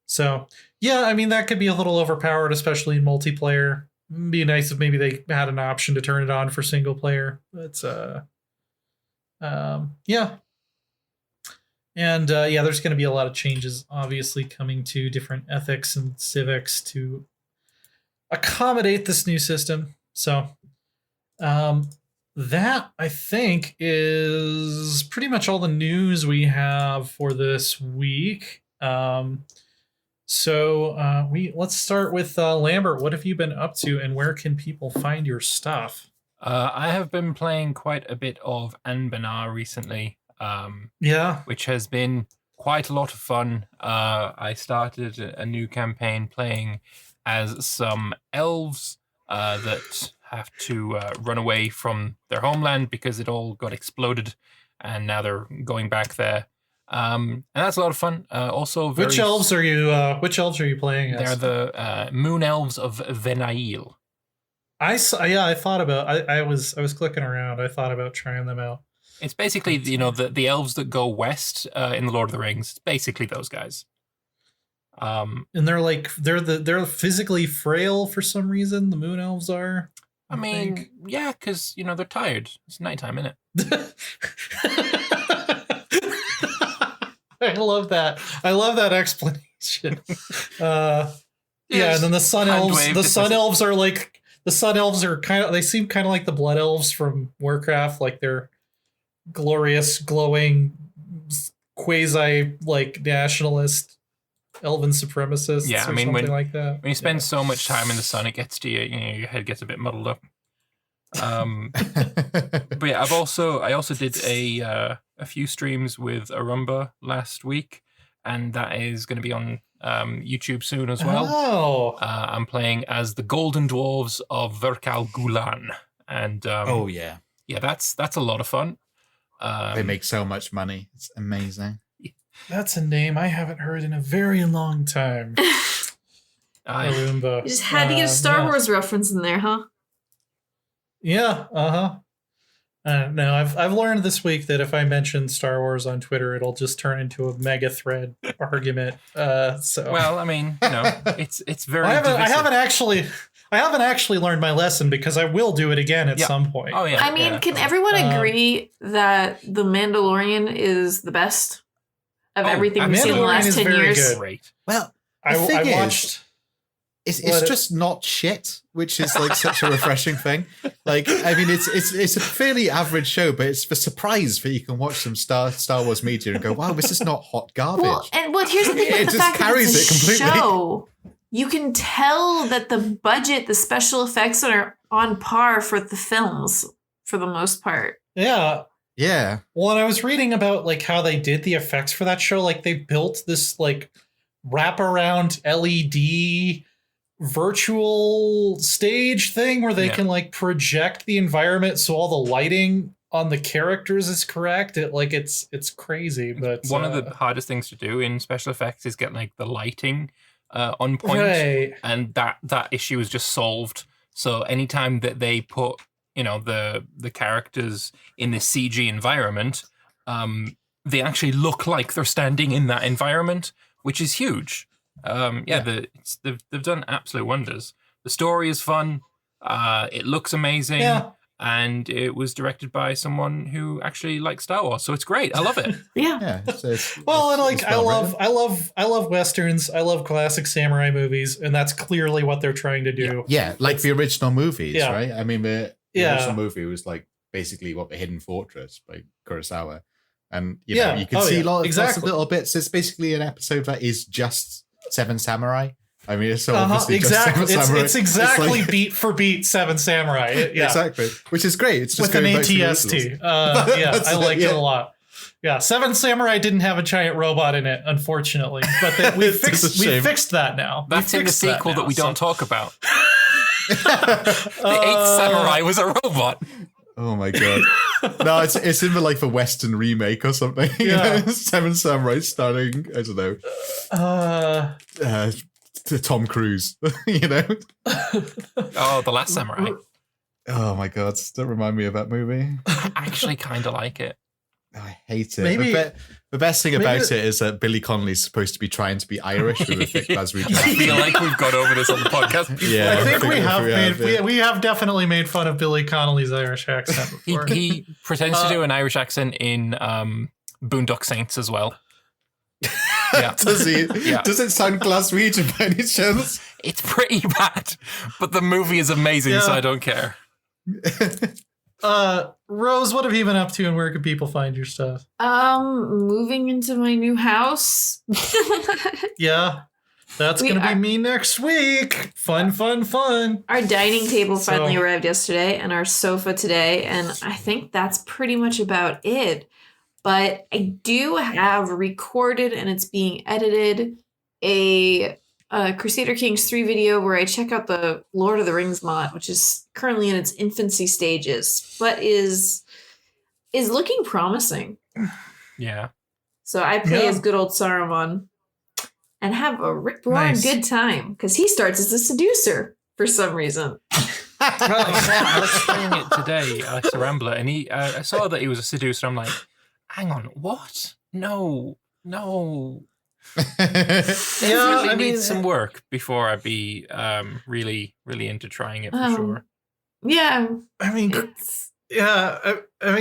A: So yeah, I mean that could be a little overpowered, especially in multiplayer. It'd be nice if maybe they had an option to turn it on for single player. But yeah. And yeah, there's going to be a lot of changes, obviously, coming to different ethics and civics to accommodate this new system. So that, I think, is pretty much all the news we have for this week. So let's start with Lambert. What have you been up to, and where can people find your stuff?
C: I have been playing quite a bit of Anbenar recently.
A: Yeah,
C: which has been quite a lot of fun. I started a new campaign playing as some elves that have to run away from their homeland because it all got exploded, and now they're going back there. And that's a lot of fun. Also,
A: which elves are you playing as?
C: They're the moon elves of Venail.
A: I thought about. I was clicking around. I thought about trying them out.
C: It's basically, the elves that go west in the Lord of the Rings. It's basically those guys.
A: And they're physically frail for some reason. The moon elves are.
C: I mean, yeah, because they're tired. It's nighttime, isn't it?
A: I love that. I love that explanation. Yeah, and then the sun elves. The sun elves are like the sun elves are they seem kind of like the blood elves from Warcraft. Like they're glorious, glowing, quasi like nationalist, elven supremacists.
C: Yeah, I mean,
A: something like that.
C: When you spend so much time in the sun, it gets to you. Your head gets a bit muddled up. But yeah, I also did a few streams with Arumba last week, and that is going to be on YouTube soon as well.
A: Oh,
C: I'm playing as the Golden Dwarves of Verkal Gulan, and yeah, that's a lot of fun.
D: They make so much money. It's amazing.
A: That's a name I haven't heard in a very long time. Arumba.
B: You just had to get a Star Wars reference in there, huh?
A: Yeah. No, I've learned this week that if I mention Star Wars on Twitter, it'll just turn into a mega thread argument. So
C: well, I mean, it's very.
A: I haven't actually learned my lesson because I will do it again at some point.
C: Oh yeah.
B: I mean, can everyone agree that The Mandalorian is the best of everything we've seen in the last 10 years?
C: Great.
D: Well,
A: I watched.
D: It's just not shit, which is like such a refreshing thing. Like, I mean, it's a fairly average show, but it's the surprise that you can watch some Star Wars media and go, wow, this is not hot garbage.
B: Well, here's the thing:
D: it
B: the
D: just
B: fact
D: carries
B: that it's
D: it completely.
B: show, you can tell that the budget, the special effects are on par for the films for the most part.
A: Yeah.
D: Yeah.
A: Well, and I was reading about like how they did the effects for that show. Like they built this like wraparound LED virtual stage thing where they can like project the environment so all the lighting on the characters is correct. It's crazy, but
C: one of the hardest things to do in special effects is get like the lighting on point,
A: right.
C: And that issue is just solved. So anytime that they put the characters in this CG environment, they actually look like they're standing in that environment, which is huge. They've done absolute wonders. The story is fun. It looks amazing.
A: Yeah.
C: And it was directed by someone who actually likes Star Wars, so it's great. I love it.
B: Yeah.
A: I love westerns. I love classic samurai movies, and that's clearly what they're trying to do.
D: Yeah, like the original movies, right? I mean, the original movie was like basically what The Hidden Fortress by Kurosawa, and you can see lots of little bits. It's basically an episode that is just Seven Samurai. I mean, it's so obviously
A: exactly.
D: Just Seven Samurai.
A: It's exactly
D: like,
A: beat for beat Seven Samurai.
D: Exactly, which is great. It's just
A: with an ATST. I like it a lot. Yeah, Seven Samurai didn't have a giant robot in it, unfortunately. But we fixed that now.
C: That's in the sequel that we don't talk about. The Eighth Samurai was a robot.
D: Oh my god! No, it's in the Western remake or something.
A: Yeah.
D: Seven Samurai starring Tom Cruise.
C: Oh, The Last Samurai.
D: Oh my god! Don't remind me of that movie.
C: I actually kind of like it.
D: I hate it. The best thing about it is that Billy Connolly's supposed to be trying to be Irish with a thick Glaswegian
C: I feel like we've gone over this on the podcast before.
D: Yeah,
A: I think we have definitely made fun of Billy Connolly's Irish accent before.
C: He pretends to do an Irish accent in Boondock Saints as well. Yeah.
D: Does he?
C: Yeah.
D: Does it sound Glaswegian by any chance?
C: It's pretty bad, but the movie is amazing, so I don't care.
A: Rose, what have you been up to and where can people find your stuff?
B: Moving into my new house.
A: Yeah. That's going to be me next week. Fun.
B: Our dining table finally arrived yesterday and our sofa today, and I think that's pretty much about it. But I do have recorded, and it's being edited, a Crusader Kings 3 video where I check out the Lord of the Rings mod, which is currently in its infancy stages, but is looking promising.
C: Yeah.
B: So I play as good old Saruman and have a rip-roaring good time, because he starts as a seducer for some reason.
C: I was playing it today, Alexa Rambler, and I saw that he was a seducer. I'm like, hang on, what? No. I need some work before I'd be really into trying it for sure.
B: Yeah,
A: I mean,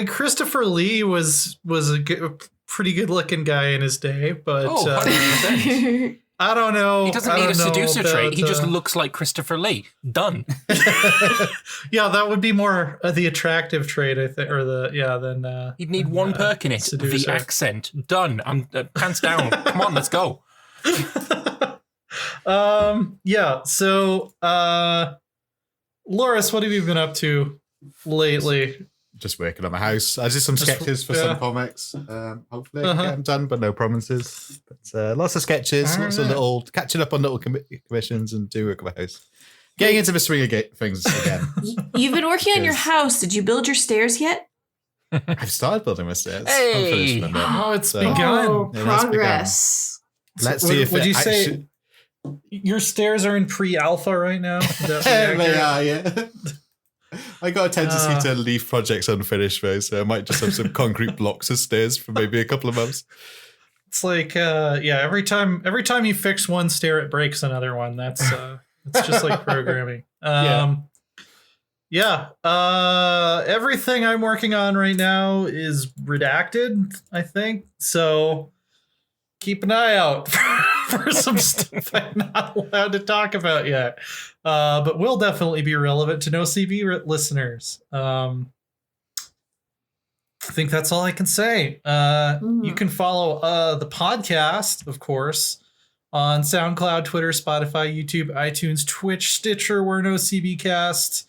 A: Christopher Lee was a pretty good looking guy in his day, but
C: 100%.
A: I don't know.
C: He doesn't need a seducer trait. He just looks like Christopher Lee. Done.
A: Yeah, that would be more the attractive trait, I think, than
C: he'd need one perk in it. Seducer. The accent. Done. I'm pants down. Come on, let's go.
A: Yeah. So, Loris, what have you been up to lately?
D: Just working on my house. I did some sketches for some comics. Hopefully I can get them done, but no promises. But lots of sketches, lots of little catching up on little commissions and do work on my house. Getting into the swing of things again.
B: You've been working on your house. Did you build your stairs yet?
D: I've started building my stairs.
C: Hey!
A: It's begun.
B: Progress.
D: Let's see if
A: would you say your stairs are in pre-alpha right now?
D: They are, yeah. I got a tendency to leave projects unfinished though, so I might just have some concrete blocks of stairs for maybe a couple of months.
A: It's like, every time you fix one stair, it breaks another one. That's it's just like programming. Everything I'm working on right now is redacted, I think. So keep an eye out for some stuff I'm not allowed to talk about yet. But will definitely be relevant to NoCB listeners. I think that's all I can say. You can follow the podcast, of course, on SoundCloud, Twitter, Spotify, YouTube, iTunes, Twitch, Stitcher. We're NoCB Cast.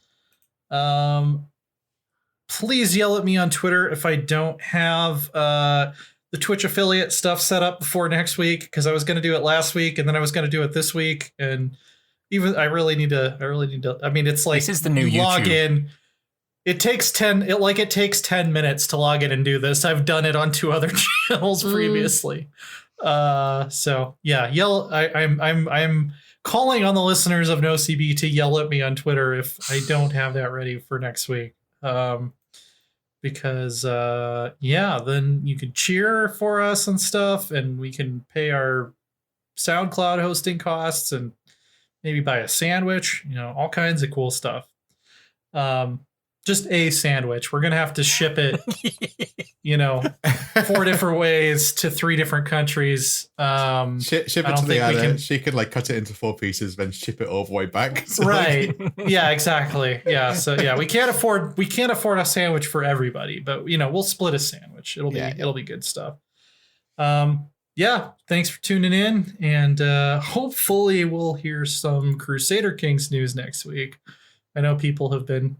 A: Please yell at me on Twitter if I don't have the Twitch affiliate stuff set up before next week, because I was going to do it last week and then I was going to do it this week, and I really need to. I mean, it's like
C: this is the new YouTube.
A: Log in. It takes 10 minutes to log in and do this. I've done it on 2 other channels previously. So yeah, yell. I'm calling on the listeners of NoCB to yell at me on Twitter if I don't have that ready for next week. Because then you can cheer for us and stuff, and we can pay our SoundCloud hosting costs and maybe buy a sandwich, all kinds of cool stuff. Just a sandwich. We're going to have to ship it, 4 different ways to 3 different countries.
D: Ship it to the other. She could cut it into 4 pieces, then ship it all the way back. So
A: right. Yeah, exactly. Yeah. So yeah, we can't afford a sandwich for everybody, but we'll split a sandwich. It'll be good stuff. Thanks for tuning in, and hopefully we'll hear some Crusader Kings news next week. I know people have been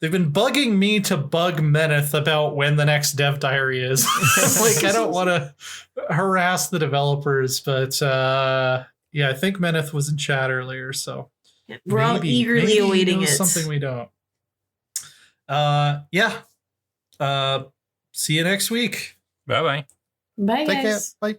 A: They've been bugging me to bug Meneth about when the next dev diary is. Like, I don't want to harass the developers, but yeah, I think Meneth was in chat earlier, so
B: we're all eagerly awaiting it.
A: Something we don't. Yeah. See you next week.
C: Bye-bye.
B: Bye,
D: Take
B: guys.
D: care. Bye.